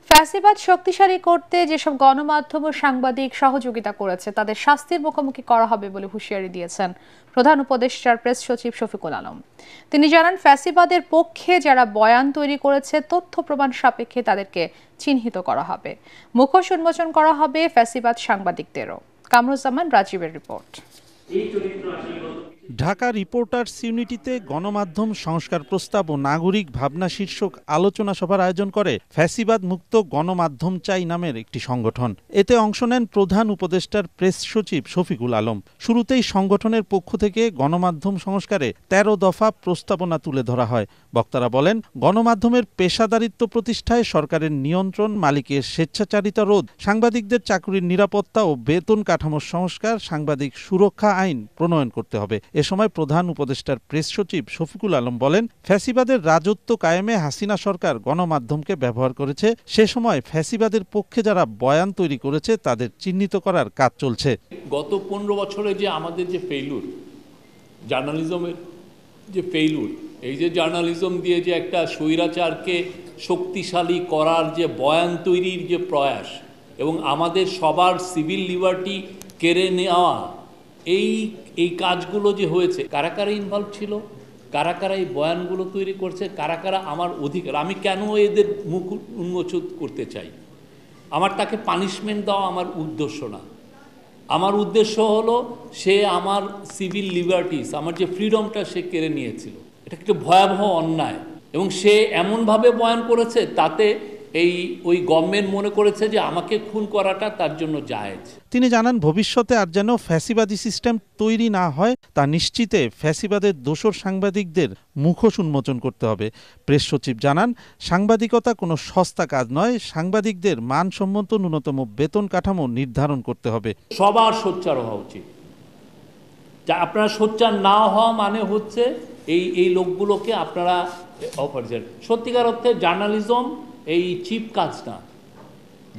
ফ্যাসিবাদ শক্তিশালী করতে যেসব গণমাধ্যম ও সাংবাদিক সহযোগিতা করেছে তাদের শাস্তির মুখোমুখি করা হবে বলে হুঁশিয়ারি দিয়েছেন প্রধান উপদেষ্টার প্রেস সচিব শফিকুল আলম। তিনি জানান, ফ্যাসিবাদের পক্ষে যারা বয়ান তৈরি করেছে তথ্য প্রমাণ সাপেক্ষে তাদেরকে চিহ্নিত করা হবে, মুখোশ উন্মোচন করা হবে ফ্যাসিবাদ সাংবাদিকদেরও। কামরুজ্জামান রাজীবের রিপোর্ট। ঢাকা রিপোর্টার্স ইউনিটিতে গণমাধ্যম সংস্কার প্রস্তাব ও নাগরিক ভাবনা শীর্ষক আলোচনা সভার আয়োজন করে ফ্যাসিবাদ মুক্ত গণমাধ্যম চাই নামের একটি সংগঠন। এতে অংশ নেন প্রধান উপদেষ্টার প্রেস সচিব শফিকুল আলম। শুরুতেই সংগঠনের পক্ষ থেকে গণমাধ্যম সংস্কারে ১৩ দফা প্রস্তাবনা তুলে ধরা হয়। বক্তারা বলেন, গণমাধ্যমের পেশাদারিত্ব প্রতিষ্ঠায় সরকারের নিয়ন্ত্রণ, মালিকের স্বেচ্ছাচারিতা রোধ, সাংবাদিকদের চাকরির নিরাপত্তা ও বেতন কাঠামোর সংস্কার, সাংবাদিক সুরক্ষা আইন প্রণয়ন করতে হবে। এ সময় প্রধান উপদেষ্টার প্রেস সচিব শফিকুল আলম বলেন, ফ্যাসিবাদের রাজত্ব কায়েমে হাসিনা সরকার গণমাধ্যমকে ব্যবহার করেছে। সে সময় ফ্যাসিবাদের পক্ষে যারা বয়ান তৈরি করেছে তাদের চিহ্নিত করার কাজ চলছে। গত ১৫ বছরে যে আমাদের যে ফেইলুর, জার্নালিজমের যে ফেইলুর, এই যে জার্নালিজম দিয়ে যে একটা স্বৈরাচারকে শক্তিশালী করার যে বয়ান তৈরির যে প্রয়াস এবং আমাদের সবার সিভিল লিবার্টি কেড়ে নেওয়া, এই কাজগুলো যে হয়েছে, কারা কারা ইনভলভ ছিল, কারা কারা এই বয়ানগুলো তৈরি করছে, কারা কারা আমার অধিকার, আমি কেন এদের মুখ উন্মোচন করতে চাই, আমার তাকে পানিশমেন্ট দেওয়া আমার উদ্দেশ্য না। আমার উদ্দেশ্য হলো সে আমার সিভিল লিবার্টিস, আমার যে ফ্রিডমটা সে কেড়ে নিয়েছিল। এটা একটা ভয়াবহ অন্যায় এবং সে এমনভাবে বয়ান করেছে তাতে ওই গভর্নমেন্ট মনে করেছে যে আমাকে খুন করাটা তার জন্য জায়েজ। তিনি জানান, ভবিষ্যতে আর যেন ফ্যাসিবাদী সিস্টেম তৈরি না হয় তা নিশ্চিতে ফ্যাসিবাদের দোসর সাংবাদিকদের মুখোশ উন্মোচন করতে হবে। প্রেস সচিব জানান, সাংবাদিকতা কোনো সস্তা কাজ নয়, সাংবাদিকদের মানসম্মত ন্যূনতম বেতন কাঠামো নির্ধারণ করতে হবে। সবার সোচ্চার হওয়া উচিত। যা আপনারা সোচ্চার না হওয়া মানে হচ্ছে এই লোকগুলোকে আপনারা অপরিচয়। সত্যিকার অর্থে জার্নালিজম এই চিপ কাজ না।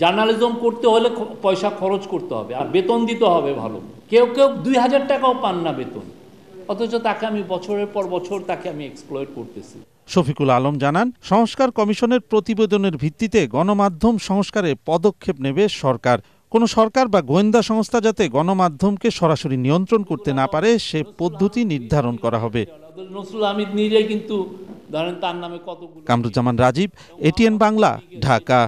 জার্নালিজম করতে হলে পয়সা খরচ করতে হবে আর বেতন দিতে হবে ভালো। কেউ ২,০০০ টাকাও পান না বেতন, অথচ তাকে আমি বছরের পর বছর তাকে আমি এক্সপ্লয়েট করতেছি। শফিকুল আলম জানান, সংস্কার কমিশনের প্রতিবেদনের ভিত্তিতে গণমাধ্যম সংস্কারে পদক্ষেপ নেবে সরকার। কোনো সরকার বা গোয়েন্দা সংস্থা যাতে গণমাধ্যমকে সরাসরি নিয়ন্ত্রণ করতে না পারে সে পদ্ধতি নির্ধারণ করা হবে। নসরুল হামিদ নিজে কিন্তু ধরেন তার নামে কতগুলো। কামরুজ্জামান রাজীব, এটিএন বাংলা, ঢাকা।